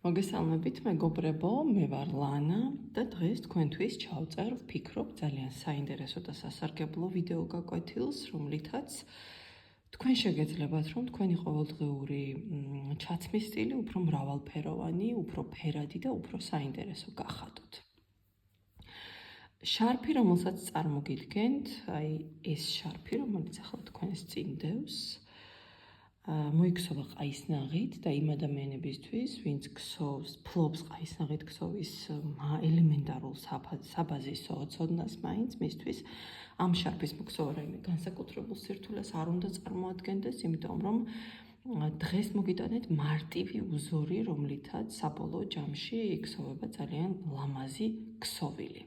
მოგესალმებით, მეგობრებო, მე ვარ ლანა და დღეს თქვენთვის ჩავწერ, ვფიქრობ, ძალიან საინტერესო და სასარგებლო ვიდეო გაკვეთილს, რომლითაც თქვენ შეგეძლებათ, რომ თქვენი ყოველდღიური ჩაცმის სტილი უფრო მრავალფეროვანი, უფრო ფერადი და უფრო საინტერესო გახადოთ. შარფი, რომელსაც წარმოგიდგენთ, აი ეს შარფი, რომელიც ახლა თქვენს წინ დევს, მოიქცევა ყაისნაღით და იმ ადამიანებისთვის, ვინც ქსოვს, ფლობს ყაისნაღით ქსოვის ელემენტარულ საბაზისო ცოდნას მაინც, მისთვის ამ შარფის მოქცევა რაიმე განსაკუთრებულ სირთულეს არ უნდა წარმოადგენდეს, იმიტომ რომ დღეს მოგიტანეთ მარტივი უზორი, რომლითაც საბოლოო ჯამში იქსოვება ძალიან ლამაზი ქსოვილი.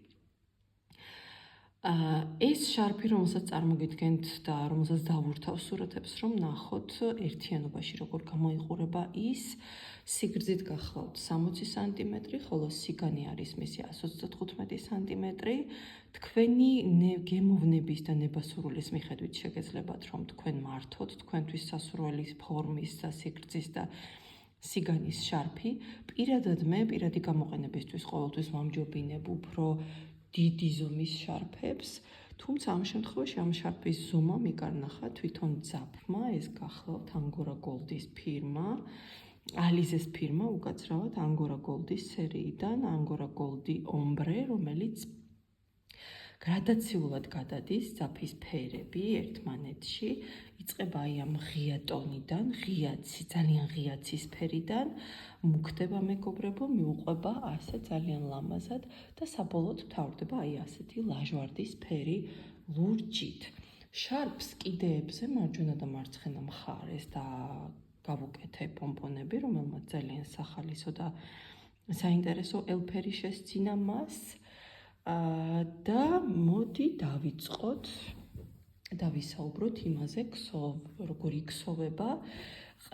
ეს შარფი, რომელსაც წარმოგიდგენთ და რომელსაც დავურთავ სურათებს, რომ ნახოთ ერთიანობაში როგორ გამოიყურება ის, სიგრძით გახლავთ 60 სანტიმეტრი, ხოლო სიგანი არის მისი 135 სანტიმეტრი. თქვენი გემოვნების და ნებასურულის მიხედვით შეგეძლებათ, რომ თქვენ მართოთ თქვენთვის სასურველი ფორმის და სიგრძის და სიგანის შარფი. პირადად მე პირადი გამოყენებისთვის ყოველთვის ვამჯობინებ უფრო დიდი ზომის შარფებს, თუმცა ამ შემთხვევაში ამ შარფის ზომა მიკარნახა თვითონ ძაფმა, ეს გახლავთ Angora Gold-ის ფირმა, Alizes ფირმა უკაცრავად Angora Gold-ის სერიიდან, Angora Gold-i Ombre, რომელიც გრადაციულად გადადის ძაფის ფერები ერთმანეთში, იწყება აი ამ ღია ტონიდან, ძალიან ღია ცისფერიდან, მუქდება მეგობრებო, მიუყვება ასე ძალიან ლამაზად და საბოლოოდ მთავრდება აი ასეთი ლაჟვარდისფერი ლურჯით. შარფს კიდეებზე მარჯვენა და მარცხენა მხარეს და გავუკეთე პომპონები, რომელმაც ძალიან სახალისო და საინტერესო ელფერი შესძინა მას. და მოდი დავიწყოთ და ვისაუბროთ იმაზე, როგორ იქსოვება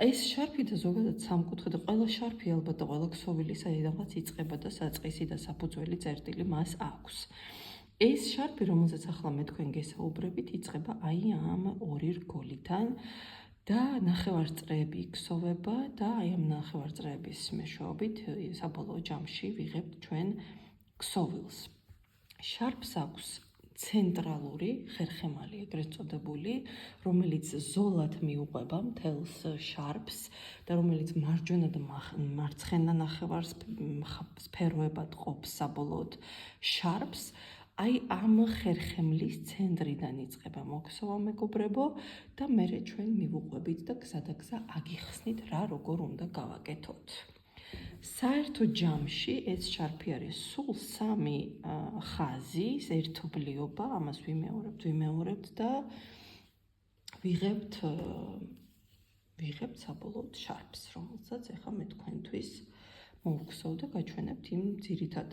ეს შარფი და ზოგადად სამკუთხედი, ყველა შარფი ალბათ და ყველა ქსოვილი საიდანღაც იწყება და საწყისი და საფუძველი წერტილი მას აქვს. ეს შარფი, რომელზეც ახლა მე თქვენ გესაუბრებით, იწყება აი ამ ორი რგოლიდან და ნახევარწრეები იქსოვება და აი ამ ნახევარწრეების მეშვეობით საბოლოო ჯამში ვიღებთ ჩვენ ქსოვილს. შარფს აქვს ცენტრალური ხერხემალი, ეგრეთ წოდებული, რომელიც ზოლად მიუყვება მთელს შარფს და რომელიც მარჯვენა და მარცხენა ნახევარს სფეროებად ყოფს საბოლოოდ შარფს. აი ამ ხერხემლის ცენტრიდან იწყება მოქსოვა მეგობრებო და მერე ჩვენ მივუყვებით და გზადაგზა აგიხსნით რა როგორ უნდა გავაკეთოთ. საერთო ჯამში ეს შარფი არის სულ 3 ხაზის ერთობლიობა, ამას ვიმეორებთ და ვიღებთ საბოლოოდ შარფს, რომელსაც ახლა მე თქვენთვის მოვხსოვ და გაჩვენებთ იმ ძირითად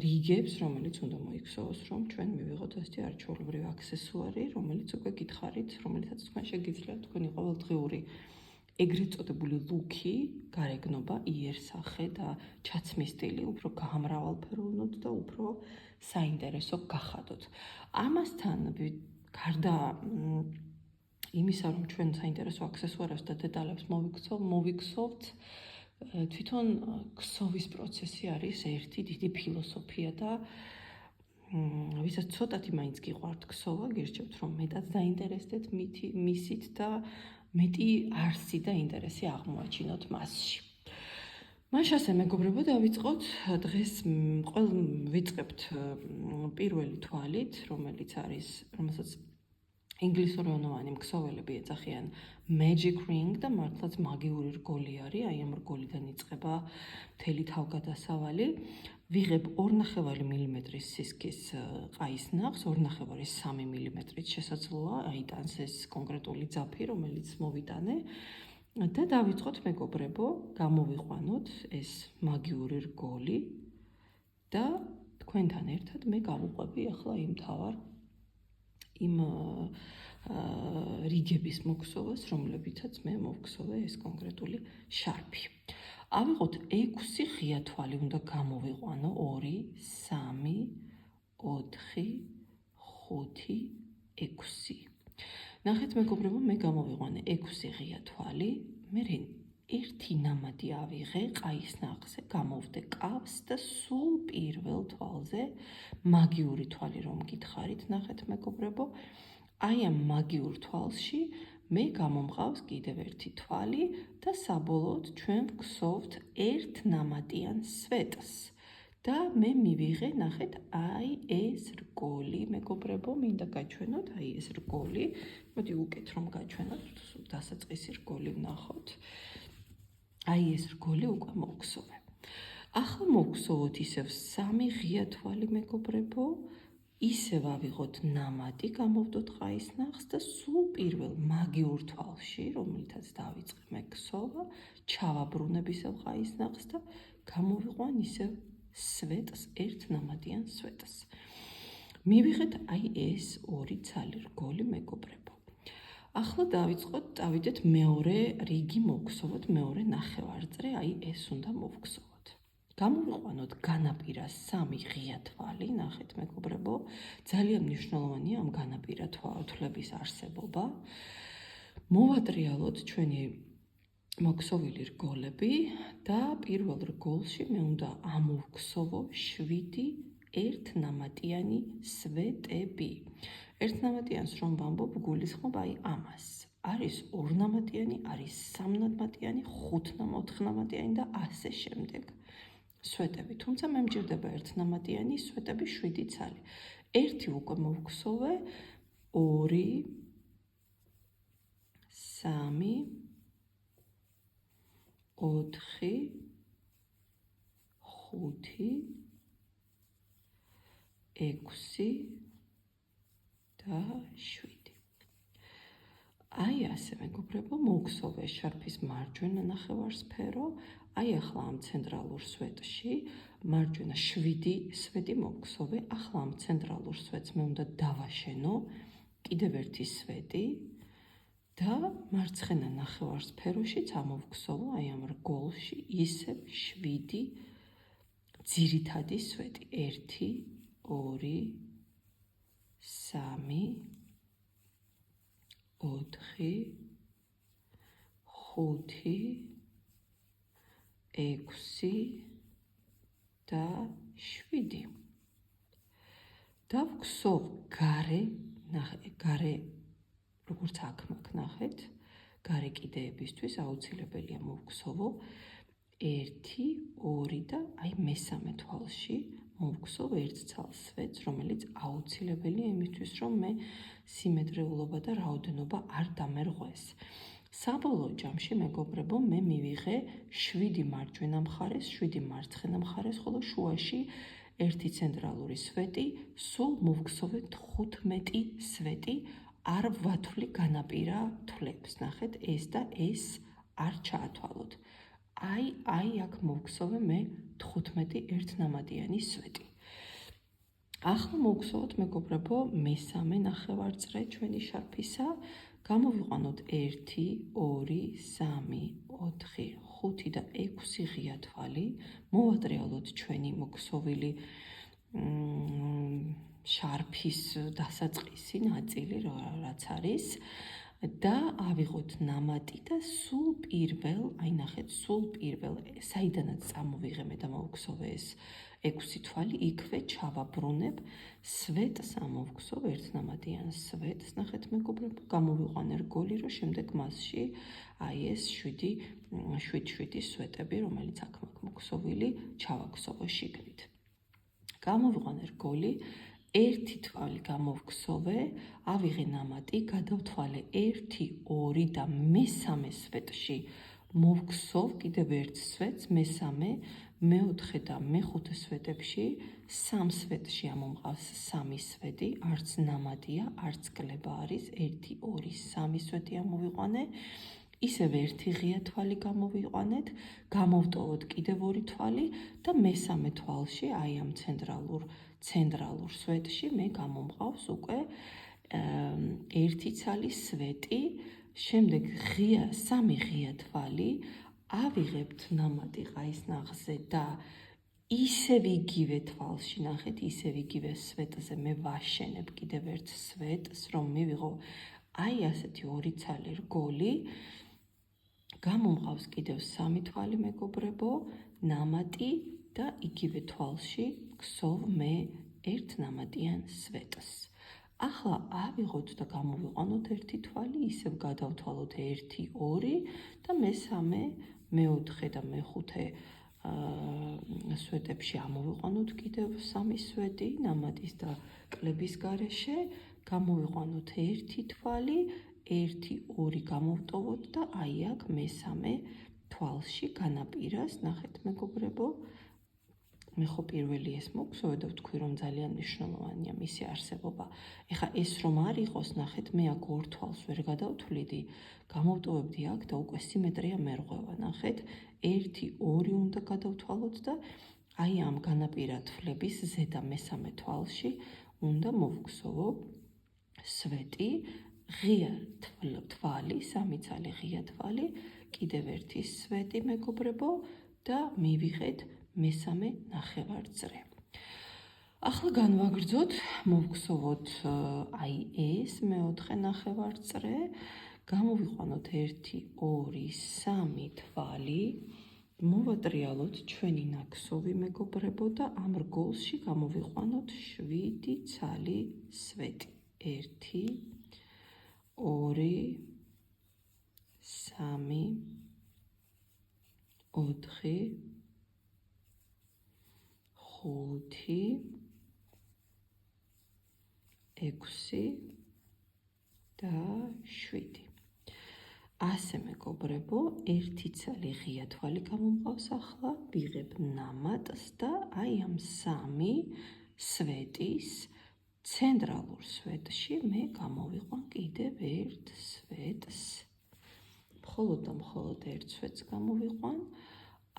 რიგებს, რომელიც უნდა მოიქსოვოს, რომ ჩვენ მივიღოთ ასეთი არჩეულებრივი აქსესუარი, რომელიც უკვე გითხარით, რომელიცაც თქვენ შეგიძლიათ თქვენი ყოველდღიური ეგრეთ წოდებული ლუკი, გარეგნობა, იერსახე და ჩაცმის სტილი უფრო გამრავალფეროვნოთ და უფრო საინტერესო გახადოთ. ამასთან გარდა იმისა, რომ ჩვენ საინტერესო აქსესუარებს და დეტალებს მოვიქსოვთ, თვითონ ქსოვის პროცესი არის ერთი დიდი ფილოსოფია და ვისაც ცოტათი მაინც გიყვართ ქსოვა, გირჩევთ, რომ მეტად დაინტერესდეთ მისით და მეტი არსი და ინტერესი აღმოაჩინოთ მასში. მაშასე მეგობრებო, დავიწყოთ დღეს ვიწყებთ პირველი თვალით, რომელსაც ინგლისურენოვანი მქსოველები ეძახიან Magic Ring და მართლაც მაგიური რგოლი არის, აი ამ რგოლიდან იწყება მთელი თავგადასავალი. ვიღებ 2.5 მმ სისქის ყაისნაღს, 2.5 3 მმ-ით შესაძლოა აიტანს ეს კონკრეტული ძაფი, რომელიც მოვიტანე და დავიწყოთ მეგობრებო, გამოვიყვანოთ ეს მაგიური რგოლი და თქვენთან ერთად მე გავუყვები ახლა იმ რიგების მოქსოვას, რომლებიცაც მე მოვქსოვე ეს კონკრეტული შარფი. ავიღოთ 6 ღია თვალი უნდა გამოვიყვანო 2, 3, 4, 5, 6. ნახეთ მეგობრებო, მე გამოვიყვანე 6 ღია თვალი, მე ერთი ნამატი ავიღე ყაის ნაღზე, გამოვდე კავს და სულ პირველ თვალზე მაგიური თვალი რომ გითხარით, ნახეთ მეგობრებო, აი ამ მაგიურ თვალში მე გამომყავს კიდევ ერთი თვალი და საბოლოოდ ჩვენ ვგსოვთ ერთ ნამატიან სვეტს. და მე მივიღე, ნახეთ, აი ეს რგოლი, მეგობრებო, მინდა გაჩვენოთ, აი ეს რგოლი. მოდი უკეთ რომ გაჩვენოთ, დასაწყისი რგოლი ვნახოთ. აი ეს რგოლი უკვე მოვგსოვე. ახლა მოვგსოვოთ ისევ სამი ღია თვალი, მეგობრებო, ისევ ავიღოთ ნამატი, გამოვდოთ ყაის ნაღს და სულ პირველ მაგიურ თვალში, რომელთაც დავიწყე მე გსოვა, ჩავაბრუნებ ისევ ყაის ნაღს და გამოვიყვან ისევ სვეტს, ერთ ნამატიან სვეტს. მივიღეთ აი ეს ორი ცალი რგოლი, მეგობრებო. ახლა დავიდეთ მეორე რიგი მოვგსოვოთ, მეორე ნახევარწრე, აი ეს უნდა მოვგსოვოთ. გამოვიყვანოთ განაპირა სამი ღია თვალი, ნახეთ მეგობრებო, ძალიან მნიშვნელოვანია ამ განაპირა თვალების არსებობა. მოვატრიალოთ ჩვენი მოგსოვილი რგოლები და პირველ რგოლში მე უნდა ამოვგსოვო 7 ერთნამატიანი სვეტები. ერთნამატიანს რომ ვამბობ, გულისხმობ აი ამას. არის ორნამატიანი, არის სამნამატიანი, ხუთნამატიანი და ასე შემდეგ სვეტები. თუმცა მე მჭირდება ერთნამატიანი სვეტები 7 ცალი. ერთი უკვე მოვგსოვე, 2 3 4 5 6 და 7. აი ასე მეგობრებო, მოვგსოვე შარფის მარჯვენა ნახევარსფერო, აი ახლა ამ ცენტრალურ სვეტში მარჯვენა 7 სვეტი მოვგსოვე, ახლა ამ ცენტრალურ სვეტს მე უნდა დავაშენო კიდევ ერთი სვეტი და მარცხენა ნახევარსფეროშიც ამოვგსოვო აი ამ რგოლში ისევ 7 ძირითადი სვეტი. 1 2 3 4 5 6 და 7. დავგსოვ გარე როგორც აქ მაგ ნახეთ, გარე კიდეებისთვის აუცილებელია მოვგსოვო 1 2 და აი მესამე თვალში მოვგსოვ ერთ ცალ სვეტს, რომელიც აუცილებელია იმისთვის, რომ მე სიმეტრიულობა და რაოდენობა არ დამერღვეს. საბოლოო ჯამში, მეგობრებო, მე მივიღე 7 მარჯვენა მხარეს, 7 მარცხენა მხარეს, ხოლო შუაში ერთი ცენტრალური სვეტი, სულ მოვგსოვე 15 სვეტი, არ ვათვლი განაპირა თვლებს. ნახეთ, ეს და ეს არ ჩაათვალოთ. აი აქ მოვგსოვე მე 15 ერთნამატიანი სვეტი. ახლა მოვგსოვოთ მეგობრებო მესამე ნახევარწრე ჩვენი შარფისა. გამოვიყვანოთ 1 2 3 4 5 და 6 ღია თვალი. მოვატრიალოთ ჩვენი მოგსოვილი შარფის დასაწყისი ნაწილი რაც არის და ავიღოთ ნამატი და სულ პირველ, აი ნახეთ, სულ პირველ საიდანაც წამოვიღე მე და მოვგსოვე ეს 6 თვალი, იქვე ჩავაბრუნებ სვეტს, ამოვგსოვ ერთნამატიან სვეტს, ნახეთ მეგობრებო, გამოვიყვანე რგოლი, რომ შემდეგ მასში აი ეს 7 სვეტები, რომელიც აქ მაქვს მოგსოვილი, ჩავაგსოვო შიგნით. გამოვიყვანე რგოლი, ერთი თვალი გამოვგსოვე, ავიღე ნამატი, გადავთვალე 1 2 და მესამე სვეტში მოვგსოვ კიდევ ერთ სვეტს, მესამე, მეოთხე და მეხუთე სვეტებში, სამ სვეტში ამომყავს 3 სვეტი, არც ნამატია, არც კლება არის, 1 2 3 სვეტი ამოვიყვანე, ისევ ერთი ღია თვალი გამოვიყვანეთ, გამოვტოვოთ კიდევ 2 თვალი და მესამე თვალში, აი ამ ცენტრალურ სვეტში მე გამომყავს უკვე ერთი ცალი სვეტი, შემდეგ 3 ღია თვალი, ავიღებთ ნამატი ყაის ნაღზე და ისევ იგივე თვალში, ნახეთ, ისევ იგივე სვეტზე მე ვაშენებ კიდევ ერთ სვეტს, რომ მივიღო აი ასეთი 2 ცალი რგოლი. გამომყავს კიდევ 3 თვალი მეგობრებო, ნამატი და იგივე თვალში გსოვ მე ერთ ნამატიან სვეტს. ახლა ავიღოთ და გამოვიყვანოთ ერთი თვალი, ისევ გადავთვალოთ 1, 2 და მე-3, მე-4 და მე-5 სვეტებში ამოვიყვანოთ კიდევ 3 სვეტი ნამატის და კლების გარეშე, გამოვიყვანოთ ერთი თვალი, 1, 2 გამოვტოვოთ და აი აქ მე-3 თვალში განაპირას, ნახეთ მეგობრებო, მე ხო პირველი ეს მოგსოვე და ვთქვი რომ ძალიან მნიშვნელოვანია მისი არსებობა. ეხლა ეს რომ არ იყოს, ნახეთ, მე აქ ორ თვალს ვერ გადავთვლიდი, გამოვტოვებდი აქ და უკვე სიმეტრია მერღვევა, ნახეთ, 1, 2 უნდა გადავთვალოთ და აი ამ განაპირა თვლების ზედა მე-3 თვალში უნდა მოვგსოვო სვეტი, ღია თვალი, 3 ცალი ღია თვალი, კიდევ ერთი სვეტი მეგობრებო და მივიღეთ მე-3 ნახევარწრე. ახლა განვაგრძოთ, მოვგსოვოთ აი ეს მე-4 ნახევარწრე, გამოვიყვანოთ 1, 2, 3 თვალი, მოვატრიალოთ ჩვენი ნაკსოვი მეგობრებო და ამ რგოლში გამოვიყვანოთ 7 ცალი სვეტი. 1, 2, 3, 4, 5, 6 და 7. ასე მეგობრებო, ერთი ცალი ღია თვალი გამომყავს ახლა, ვიღებ ნამატს და აი ამ 3 სვეტის ცენტრალურ სვეტში მე გამოვიყვან კიდევ ერთ სვეტს. მხოლოდ და მხოლოდ ერთ სვეტს გამოვიყვან,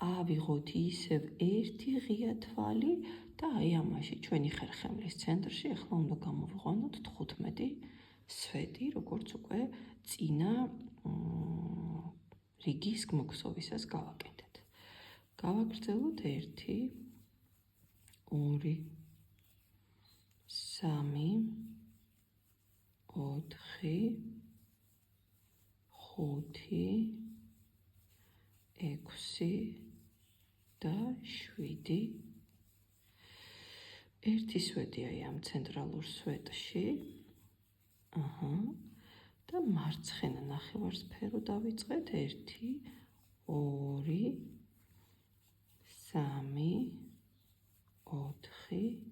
ავიღოთ ისევ ერთი ღია თვალი და აი ამაში ჩვენი ხერხემლის ცენტრში ახლა უნდა გამოვიყვანოთ 15 სვეტი, როგორც უკვე წინა რიგის მოგსოვისას გავაკეთეთ. გავაგრძელოთ 1, 2, 3, 4, 5, 6 და 7. ერთი სვეტი აი ამ ცენტრალურ სვეტში. და მარცხენა ნახევარსფერო დავიწყეთ 1, 2, 3,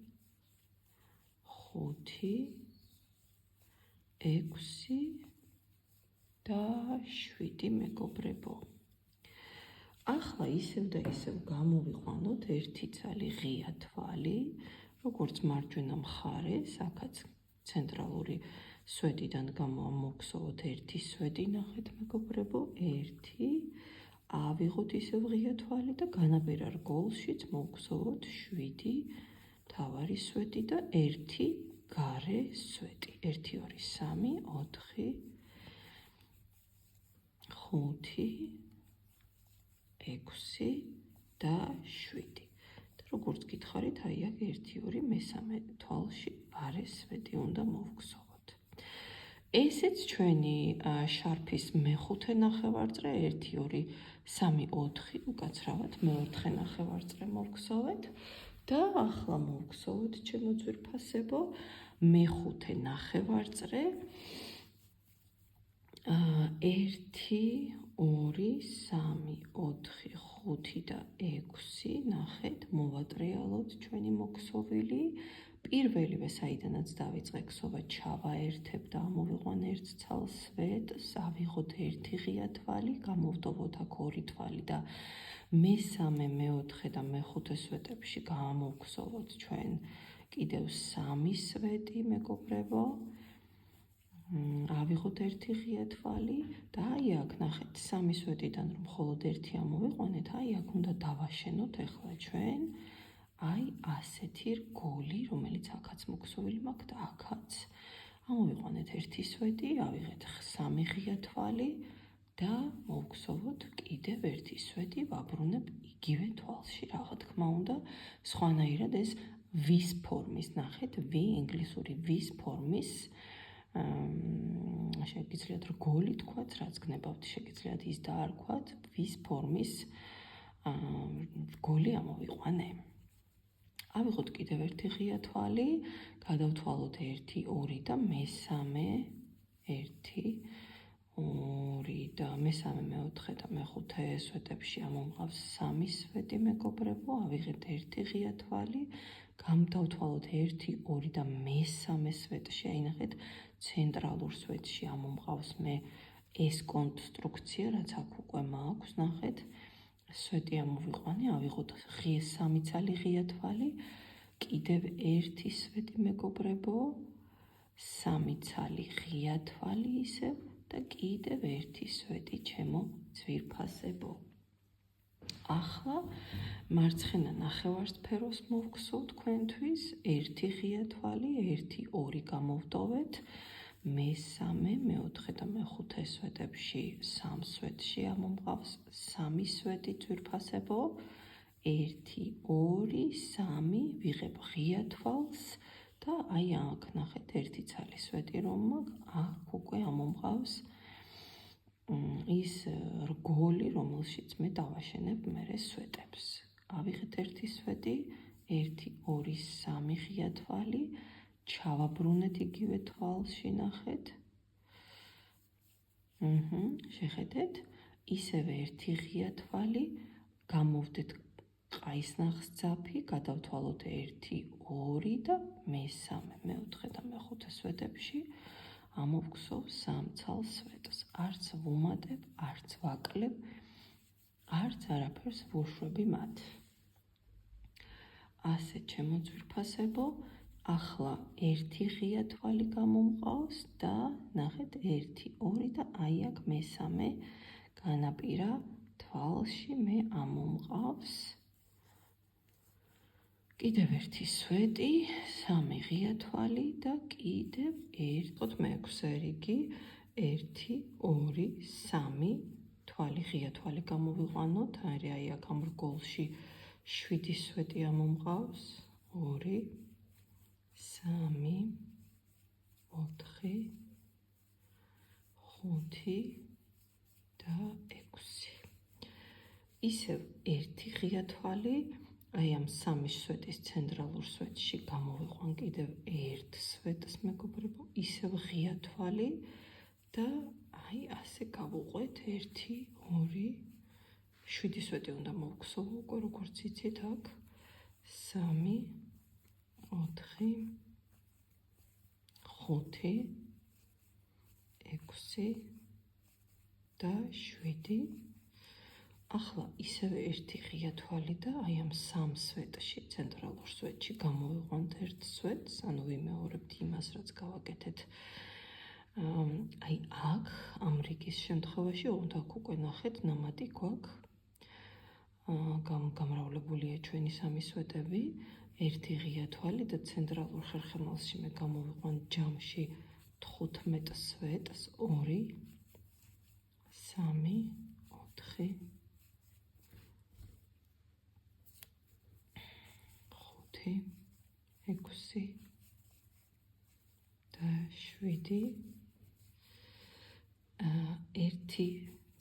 4, 5, 6 და 7 მეგობრებო. ახლა ისევ და ისევ გამოვიყვანოთ ერთი ცალი ღია თვალი, როგორც მარჯვენა მხარეს, აქაც ცენტრალური სვეტიდან გამოვგსოვოთ ერთი სვეტი, ნახეთ მეგობრებო, 1, ავიღოთ ისევ ღია თვალი და განაპირა რგოლშიც მოვგსოვოთ 7 მთავარი სვეტი და 1 გარე სვეტი. 1, 2, 3, 4, 5, 6 და 7. და როგორც გითხარით, აი აქ 1, 2, მე-3 თვალში გარე სვეტი უნდა მოვგსოვოთ. ესეც ჩვენი შარფის მე-5 ნახევარწრე, 1, 2, 3, 4, უკაცრავად მე-4 ნახევარწრე მოვგსოვეთ და ახლა მოვგსოვოთ ჩემო ძვირფასებო, მე-5 ნახევარწრე, 1, 2, 3, 4, 5 და 6, ნახეთ, მოვატრიალოთ ჩვენი მოგსოვილი. პირველივე საიდანაც დავიწყე ქსოვა, ჩავაერთებ და ამოვიყვან ერთ ცალ სვეტს, ავიღოთ ერთი ღია თვალი, გამოვტოვოთ აქ 2 თვალი და მე-3, მე-4 და მე-5 სვეტებში გამოვგსოვოთ ჩვენ კიდევ 3 სვეტი მეგობრებო. ავიღოთ ერთი ღია თვალი და აი აქ ნახეთ 3 სვეტიდან რომ მხოლოდ ერთი ამოვიყვანეთ, აი აქ უნდა დავაშენოთ ახლა ჩვენ აი ასეთი რგოლი, რომელიც აქაც მოგსოვილი მაქვს და აქაც. ამოვიყვანეთ ერთი სვეტი, ავიღეთ 3 ღია თვალი და მოვგსოვოთ კიდევ ერთი სვეტი, ვაბრუნებ იგივე თვალში, რა თქმა უნდა, სხვანაირად ეს ვის ფორმის, ნახეთ, V, ინგლისური ვის ფორმის შეგიძლიათ რგოლი თქვათ, რაც გნებავთ, შეგიძლიათ ის და არ თქვათ, ვის ფორმის რგოლი ამოვიყვანე. ავიღოთ კიდევ ერთი ღია თვალი, გადავთვალოთ 1, 2 და მესამე 1, 2 და მესამე, მეოთხე და მეხუთე სვეტებში ამომყავს 3 სვეტი, მეგობრებო, ავიღეთ 1 ღია თვალი, დავთვალოთ 1, 2 და მესამე სვეტში, აი ნახეთ, ცენტრალურ სვეტში ამომყავს მე ეს კონსტრუქცია, რაც აქ უკვე მაქვს, ნახეთ, სვეტი ამოვიყვანე, ავიღოთ 3 ცალი ღია თვალი, კიდევ 1 სვეტი, მეგობრებო, 3 ცალი ღია თვალი ისევ და კიდევ 1 სვეტი, ჩემო ძვირფასებო. ახლა მარცხენა ნახევარსფეროს მოვგსო თქვენთვის, 1 ღია თვალი, 1, 2 გამოვტოვეთ, მესამე, მეოთხე და მეხუთე სვეტებში 3 სვეტში ამომყავს 3 სვეტი ძვირფასებო, 1, 2, 3, ვიღებ ღია თვალს და აი აქ ნახეთ 1 ცალი სვეტი რომ მაქვს, აქ უკვე ამომყავს ის რგოლი, რომელშიც მე დავაშენებ მერე სვეტებს. ავიღეთ 1 სვეტი, 1, 2, 3 ღია თვალი, ჩავაბრუნეთ იგივე თვალში, ნახეთ. შეხედეთ, ისევე 1 ღია თვალი, გამოვდეთ ყაისნახს ძაფი, გადავთვალოთ 1, 2 და მესამე, მეოთხე და მეხუთე სვეტებში ამოვგსოვ 3 ცალ სვეტს. არც ვუმატებ, არც ვაკლებ, არც არაფერს ვუშვები მათ. ასე, ჩემო ძვირფასებო, ახლა 1 ღია თვალი გამომყავს და ნახეთ 1, 2 და აი აქ მესამე განაპირა თვალში მე ამომყავს კიდევ 1 სვეტი, 3 ღია თვალი და კიდევ 1, მეექვსე რიგი, 1, 2, 3 თვალი, ღია თვალი გამოვიყვანოთ, აი აქ ამ რგოლში 7 სვეტი ამომყავს, 2, 3, 4, 5 და 6. ისევ 1 ღია თვალი, აი ამ 3 სვეტის ცენტრალურ სვეტში გამოვიყვან კიდევ 1 სვეტს, მეგობრებო, ისევ ღია თვალი და აი ასე გავუყვეთ 1, 2, 7 სვეტი უნდა მოვგსოვ უკვე, როგორც იცით აქ, 3, 4, 5, 6 და 7. ახლა ისევ 1 ღია თვალი და აი ამ 3 სვეტში, ცენტრალურ სვეტში გამოვიყვანთ 1 სვეტს, ანუ ვიმეორებთ იმას, რაც გავაკეთეთ. აი აქ, ამ რიგის შემთხვევაში, ოღონდ აქ უკვე ნახეთ, ნამატი გვაქვს. გამრავლებულია ჩვენი 3 სვეტები, 1 ღია თვალი და ცენტრალურ ხერხემალში მე გამოვიყვან ჯამში 15 სვეტს, 2, 3, 4, 5, 6 და 7. 1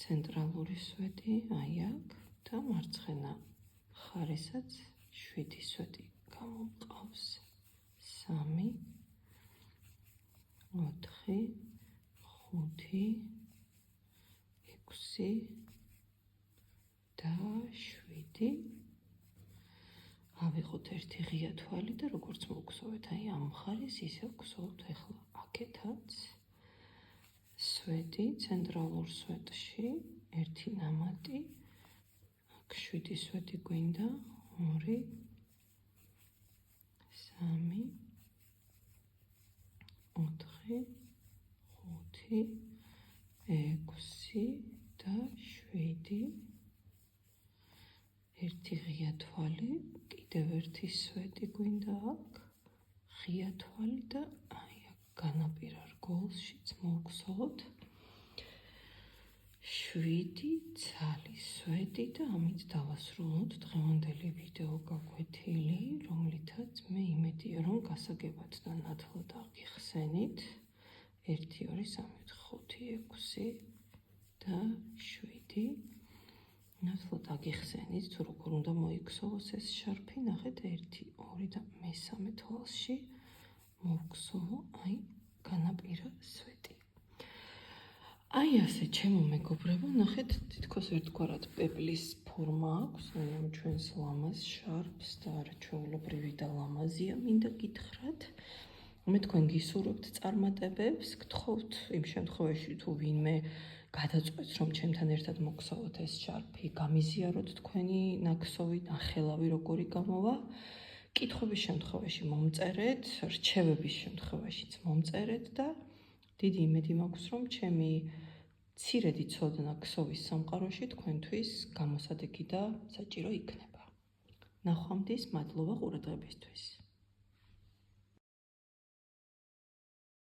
ცენტრალური სვეტი, აი აქ და მარცხენა მხარესაც 7 სვეტი გამომყავს, 3, 4, 5, 6 და 7. ავიღოთ 1 ღია თვალი და როგორც მოვგსოვეთ, აი ამ მხარეს ისევ გსოვთ ახლა აქეთაც სვეტი, ცენტრალურ სვეტში 1 ნამატი, აქ 7 სვეტი გვინდა, 2, 3, 4, 5, 6 და 7. 1 ღია თვალი, კიდევ 1 სვეტი გვინდა აქ, ღია თვალი და აი აქ განაპირა რგოლშიც მოვგსოვთ 7 ცალი სვეტი და ამით დავასრულოთ დღევანდელი ვიდეო გაკვეთილი, რომლითაც მე იმედია, რომ გასაგებად და ნათლად აღიხსენით. 1 2 3 4 5 6 და 7. ნახოთ აგიხსენით თუ როგორ უნდა მოიქცოვოს ეს შარფი. ნახეთ 1 2 და მესამე თვალში მოვქცოვო აი განაპირა სვეტი. აი ასე ჩემო მეგობრებო, ნახეთ თითქოს ერთგვარად პეპლის ფორმა აქვს, ამ ჩვენს ლამაზ შარფს და არა ჩვეულებრივი და ლამაზია, მინდა გითხრათ. მე თქვენ გისურვებთ წარმატებებს, გთხოვთ იმ შემთხვევაში თუ ვინმე გადაწყვეტს რომ ჩემთან ერთად მოგხსოვოთ ეს შარფი, გამიზიაროთ თქვენი ნაქსოვი, ნახელავი როგორი გამოვა. კითხვების შემთხვევაში მომწერეთ, რჩევების შემთხვევაშიც მომწერეთ და დიდი იმედი მაქვს რომ ჩემი მცირედი ცოდნა ქსოვის სამყაროში თქვენთვის გამოსადეგი და საჭირო იქნება. ნახვამდის, მადლობა ყურადღებისთვის.